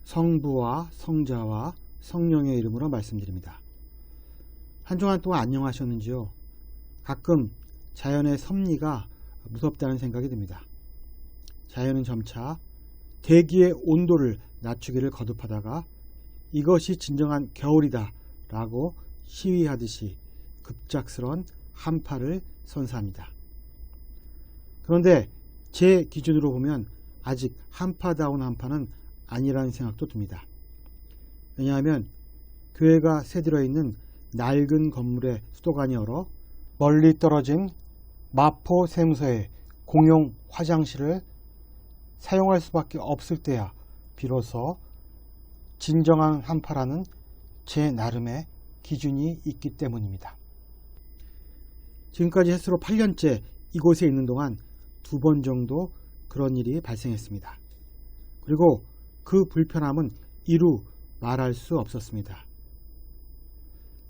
성부와 성자와 성령의 이름으로 말씀드립니다. 한 주간 동안 안녕하셨는지요? 가끔 자연의 섭리가 무섭다는 생각이 듭니다. 자연은 점차 대기의 온도를 낮추기를 거듭하다가 이것이 진정한 겨울이다 라고 시위하듯이 급작스런 한파를 선사합니다. 그런데 제 기준으로 보면 아직 한파다운 한파는 아니라는 생각도 듭니다. 왜냐하면 교회가 새들어 있는 낡은 건물의 수도관이 얼어 멀리 떨어진 마포 세무서의 공용 화장실을 사용할 수밖에 없을 때야 비로소 진정한 한파라는 제 나름의 기준이 있기 때문입니다. 지금까지 햇수로 8년째 이곳에 있는 동안 2번 정도 그런 일이 발생했습니다. 그리고 그 불편함은 이루 말할 수 없었습니다.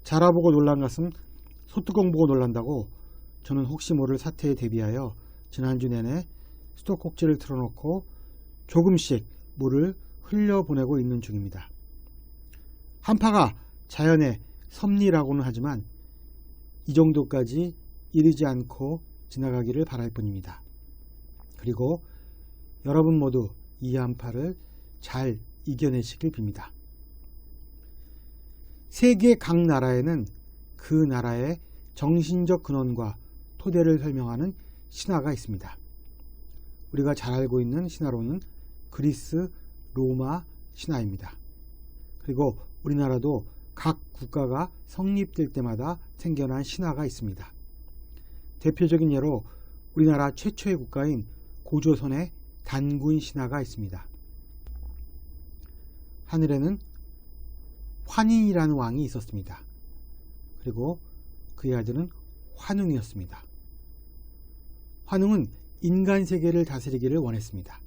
자라보고 놀란 것은 소뚜껑 보고 놀란다고 저는 혹시 모를 사태에 대비하여 지난주 내내 수도꼭지를 틀어놓고 조금씩 물을 흘려보내고 있는 중입니다. 한파가 자연의 섭리라고는 하지만 이 정도까지 이르지 않고 지나가기를 바랄 뿐입니다. 그리고 여러분 모두 이 한파를 잘 이겨내시길 빕니다. 세계 각 나라에는 그 나라의 정신적 근원과 토대를 설명하는 신화가 있습니다. 우리가 잘 알고 있는 신화로는 그리스, 로마 신화입니다. 그리고 우리나라도 각 국가가 성립될 때마다 생겨난 신화가 있습니다. 대표적인 예로 우리나라 최초의 국가인 고조선의 단군 신화가 있습니다. 하늘에는 환인이라는 왕이 있었습니다. 그리고 그의 아들은 환웅이었습니다. 환웅은 인간 세계를 다스리기를 원했습니다.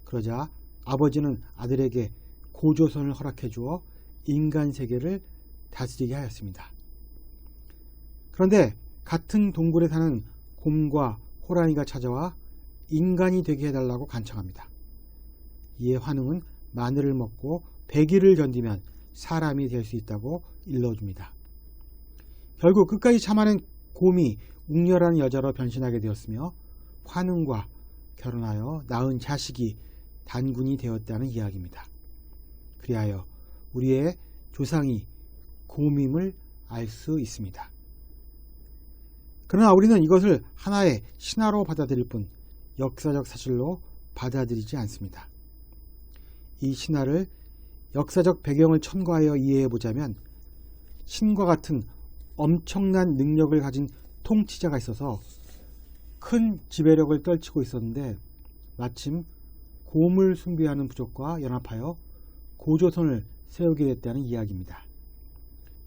그러자 아버지는 아들에게 고조선을 허락해 주어 인간 세계를 다스리게 하였습니다. 그런데 같은 동굴에 사는 곰과 호랑이가 찾아와 인간이 되게 해달라고 간청합니다. 이에 환웅은 마늘을 먹고 100일을 견디면 사람이 될 수 있다고 일러줍니다. 결국 끝까지 참아낸 곰이 웅렬한 여자로 변신하게 되었으며 환웅과 결혼하여 낳은 자식이 단군이 되었다는 이야기입니다. 그리하여 우리의 조상이 곰임을 알 수 있습니다. 그러나 우리는 이것을 하나의 신화로 받아들일 뿐 역사적 사실로 받아들이지 않습니다. 이 신화를 역사적 배경을 첨가하여 이해해보자면 신과 같은 엄청난 능력을 가진 통치자가 있어서 큰 지배력을 떨치고 있었는데 마침 곰을 숭배하는 부족과 연합하여 고조선을 세우게 됐다는 이야기입니다.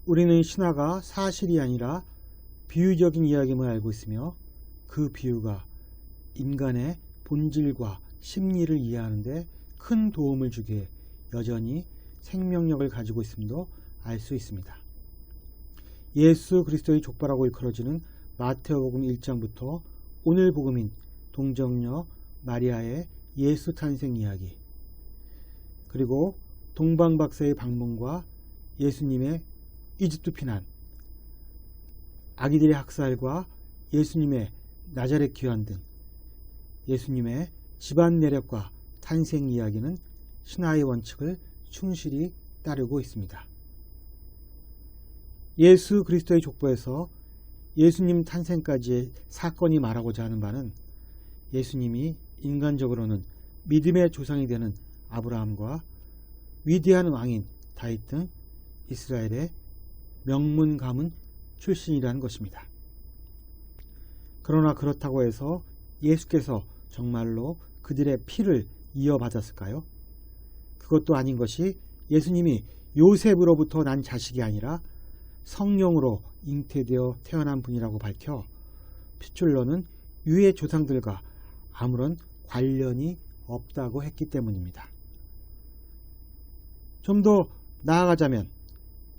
우리는 신화가 사실이 아니라 비유적인 이야기임을 알고 있으며 그 비유가 인간의 본질과 심리를 이해하는 데 큰 도움을 주기에 여전히 생명력을 가지고 있음도 알 수 있습니다. 예수 그리스도의 족보라고 일컬어지는 마태복음 1장부터 오늘 복음인 동정녀 마리아의 예수 탄생 이야기, 그리고 동방박사의 방문과 예수님의 이집트 피난, 아기들의 학살과 예수님의 나자렛 귀환 등 예수님의 집안 내력과 탄생 이야기는 신화의 원칙을 충실히 따르고 있습니다. 예수 그리스도의 족보에서 예수님 탄생까지의 사건이 말하고자 하는 바는 예수님이 인간적으로는 믿음의 조상이 되는 아브라함과 위대한 왕인 다윗 등 이스라엘의 명문 가문 출신이라는 것입니다. 그러나 그렇다고 해서 예수께서 정말로 그들의 피를 이어받았을까요? 그것도 아닌 것이 예수님이 요셉으로부터 난 자식이 아니라 성령으로 잉태되어 태어난 분이라고 밝혀 피줄러는 유의 조상들과 아무런 관련이 없다고 했기 때문입니다. 좀 더 나아가자면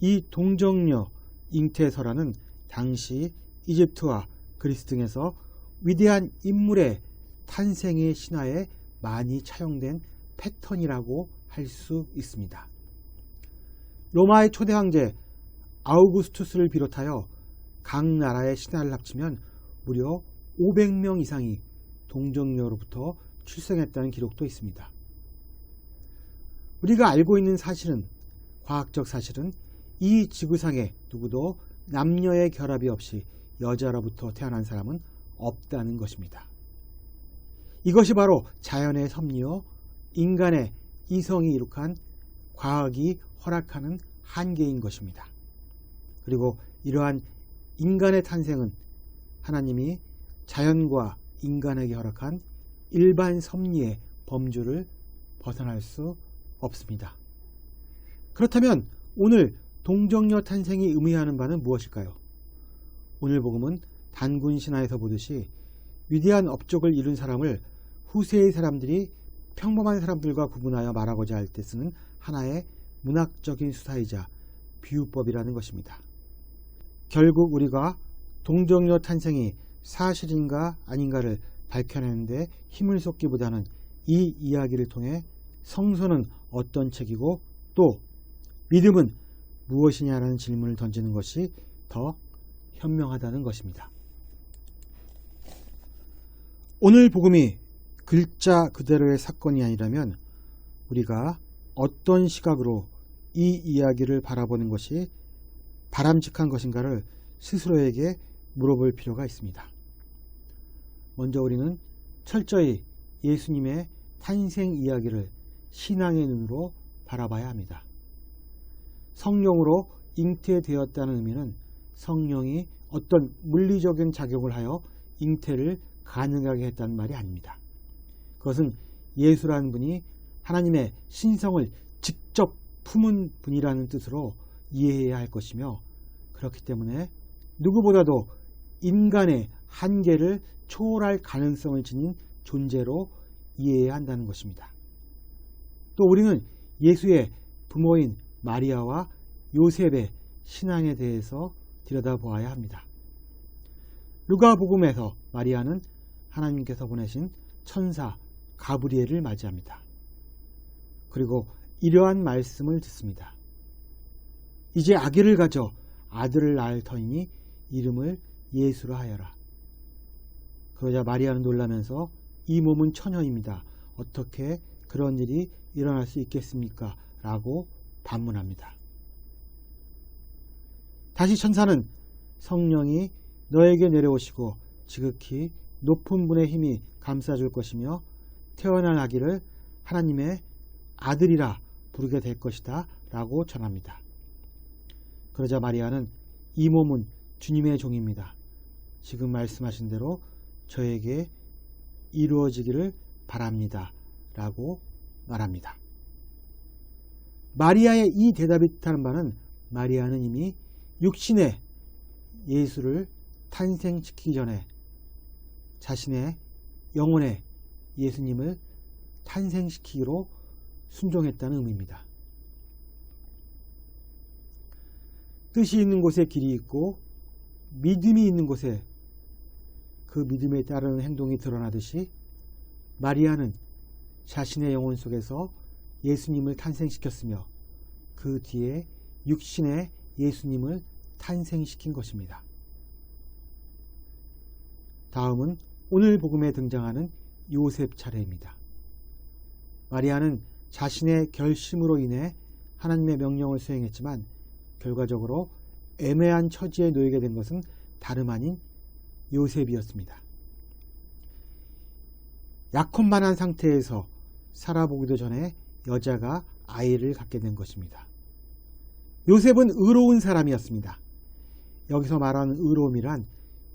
이 동정녀 잉태설화는 당시 이집트와 그리스 등에서 위대한 인물의 탄생의 신화에 많이 차용된 패턴이라고 할 할 수 있습니다. 로마의 초대 황제 아우구스투스를 비롯하여 각 나라의 신하를 합치면 무려 500명 이상이 동정녀로부터 출생했다는 기록도 있습니다. 우리가 알고 있는 사실은, 과학적 사실은 이 지구상에 누구도 남녀의 결합이 없이 여자로부터 태어난 사람은 없다는 것입니다. 이것이 바로 자연의 섭리요, 인간의 이성이 이룩한 과학이 허락하는 한계인 것입니다. 그리고 이러한 인간의 탄생은 하나님이 자연과 인간에게 허락한 일반 섭리의 범주를 벗어날 수 없습니다. 그렇다면 오늘 동정녀 탄생이 의미하는 바는 무엇일까요? 오늘 복음은 단군 신화에서 보듯이 위대한 업적을 이룬 사람을 후세의 사람들이 평범한 사람들과 구분하여 말하고자 할 때 쓰는 하나의 문학적인 수사이자 비유법이라는 것입니다. 결국 우리가 동정녀 탄생이 사실인가 아닌가를 밝혀내는데 힘을 쏟기보다는 이 이야기를 통해 성서는 어떤 책이고 또 믿음은 무엇이냐라는 질문을 던지는 것이 더 현명하다는 것입니다. 오늘 복음이 글자 그대로의 사건이 아니라면 우리가 어떤 시각으로 이 이야기를 바라보는 것이 바람직한 것인가를 스스로에게 물어볼 필요가 있습니다. 먼저 우리는 철저히 예수님의 탄생 이야기를 신앙의 눈으로 바라봐야 합니다. 성령으로 잉태되었다는 의미는 성령이 어떤 물리적인 작용을 하여 잉태를 가능하게 했다는 말이 아닙니다. 그것은 예수라는 분이 하나님의 신성을 직접 품은 분이라는 뜻으로 이해해야 할 것이며, 그렇기 때문에 누구보다도 인간의 한계를 초월할 가능성을 지닌 존재로 이해해야 한다는 것입니다. 또 우리는 예수의 부모인 마리아와 요셉의 신앙에 대해서 들여다보아야 합니다. 누가복음에서 마리아는 하나님께서 보내신 천사 가브리엘을 맞이합니다. 그리고 이러한 말씀을 듣습니다. 이제 아기를 가져 아들을 낳을 터이니 이름을 예수로 하여라. 그러자 마리아는 놀라면서 이 몸은 처녀입니다. 어떻게 그런 일이 일어날 수 있겠습니까? 라고 반문합니다. 다시 천사는 성령이 너에게 내려오시고 지극히 높은 분의 힘이 감싸줄 것이며 태어날 아기를 하나님의 아들이라 부르게 될 것이다 라고 전합니다. 그러자 마리아는 이 몸은 주님의 종입니다. 지금 말씀하신 대로 저에게 이루어지기를 바랍니다 라고 말합니다. 마리아의 이 대답이 뜻하는 바는 마리아는 이미 육신의 예수를 탄생시키기 전에 자신의 영혼의 예수님을 탄생시키기로 순종했다는 의미입니다. 뜻이 있는 곳에 길이 있고 믿음이 있는 곳에 그 믿음에 따르는 행동이 드러나듯이 마리아는 자신의 영혼 속에서 예수님을 탄생시켰으며 그 뒤에 육신의 예수님을 탄생시킨 것입니다. 다음은 오늘 복음에 등장하는 요셉 차례입니다. 마리아는 자신의 결심으로 인해 하나님의 명령을 수행했지만 결과적으로 애매한 처지에 놓이게 된 것은 다름 아닌 요셉이었습니다. 약혼만한 상태에서 살아보기도 전에 여자가 아이를 갖게 된 것입니다. 요셉은 의로운 사람이었습니다. 여기서 말하는 의로움이란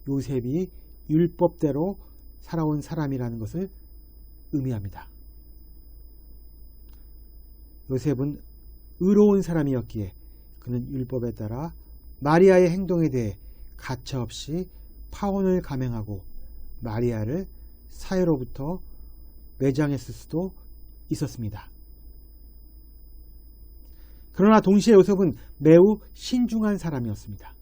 요셉이 율법대로 살아온 사람이라는 것을 의미합니다. 요셉은 의로운 사람이었기에 그는 율법에 따라 마리아의 행동에 대해 가차없이 파혼을 감행하고 마리아를 사회로부터 매장했을 수도 있었습니다. 그러나 동시에 요셉은 매우 신중한 사람이었습니다.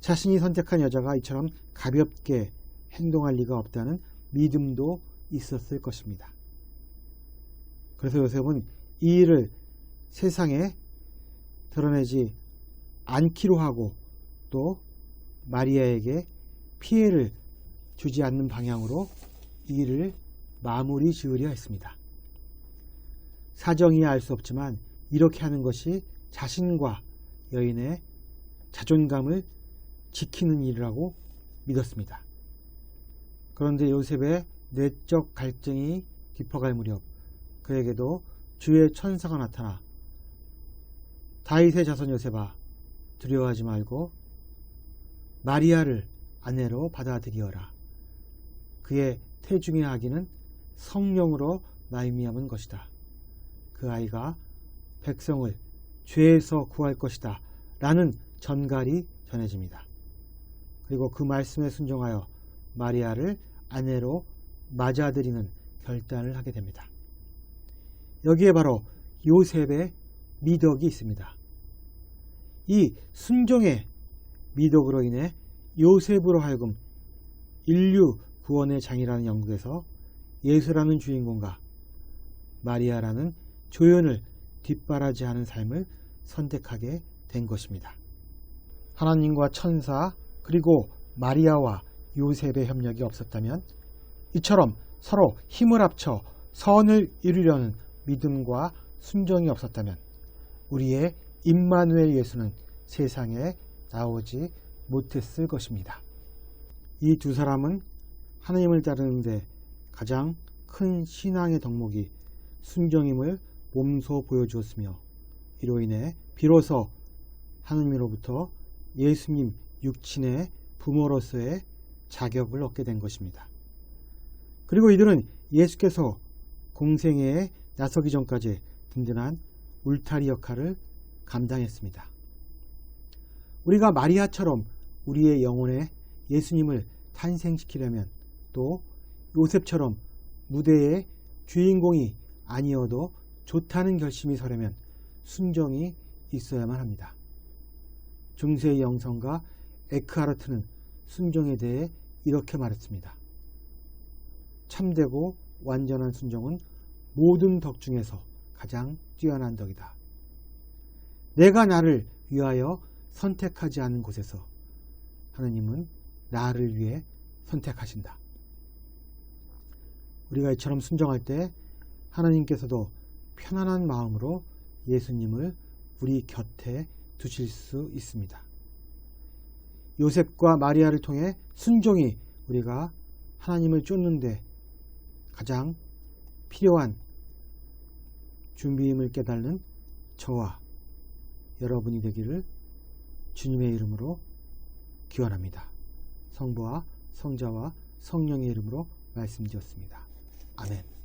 자신이 선택한 여자가 이처럼 가볍게 행동할 리가 없다는 믿음도 있었을 것입니다. 그래서 요셉은 이 일을 세상에 드러내지 않기로 하고 또 마리아에게 피해를 주지 않는 방향으로 이 일을 마무리 지으려 했습니다. 사정이야 알 수 없지만 이렇게 하는 것이 자신과 여인의 자존감을 지키는 일이라고 믿었습니다. 그런데 요셉의 내적 갈증이 깊어갈 무렵 그에게도 주의 천사가 나타나 다윗의 자손 요셉아 두려워하지 말고 마리아를 아내로 받아들이어라. 그의 태중의 아기는 성령으로 말미암은 것이다. 그 아이가 백성을 죄에서 구할 것이다. 라는 전갈이 전해집니다. 그리고 그 말씀에 순종하여 마리아를 아내로 맞아들이는 결단을 하게 됩니다. 여기에 바로 요셉의 미덕이 있습니다. 이 순종의 미덕으로 인해 요셉으로 하여금 인류 구원의 장이라는 영국에서 예수라는 주인공과 마리아라는 조연을 뒷바라지하는 삶을 선택하게 된 것입니다. 하나님과 천사 그리고 마리아와 요셉의 협력이 없었다면 이처럼 서로 힘을 합쳐 선을 이루려는 믿음과 순종이 없었다면 우리의 임마누엘 예수는 세상에 나오지 못했을 것입니다. 이 두 사람은 하나님을 따르는데 가장 큰 신앙의 덕목이 순종임을 몸소 보여주었으며 이로 인해 비로소 하느님으로부터 예수님 육친의 부모로서의 자격을 얻게 된 것입니다. 그리고 이들은 예수께서 공생애에 나서기 전까지 든든한 울타리 역할을 감당했습니다. 우리가 마리아처럼 우리의 영혼에 예수님을 탄생시키려면 또 요셉처럼 무대의 주인공이 아니어도 좋다는 결심이 서려면 순종이 있어야만 합니다. 중세의 영성가 에크하르트는 순종에 대해 이렇게 말했습니다. 참되고 완전한 순종은 모든 덕 중에서 가장 뛰어난 덕이다. 내가 나를 위하여 선택하지 않은 곳에서 하느님은 나를 위해 선택하신다. 우리가 이처럼 순종할 때 하나님께서도 편안한 마음으로 예수님을 우리 곁에 두실 수 있습니다. 요셉과 마리아를 통해 순종이 우리가 하나님을 쫓는데 가장 필요한 준비임을 깨닫는 저와 여러분이 되기를 주님의 이름으로 기원합니다. 성부와 성자와 성령의 이름으로 말씀드렸습니다. 아멘.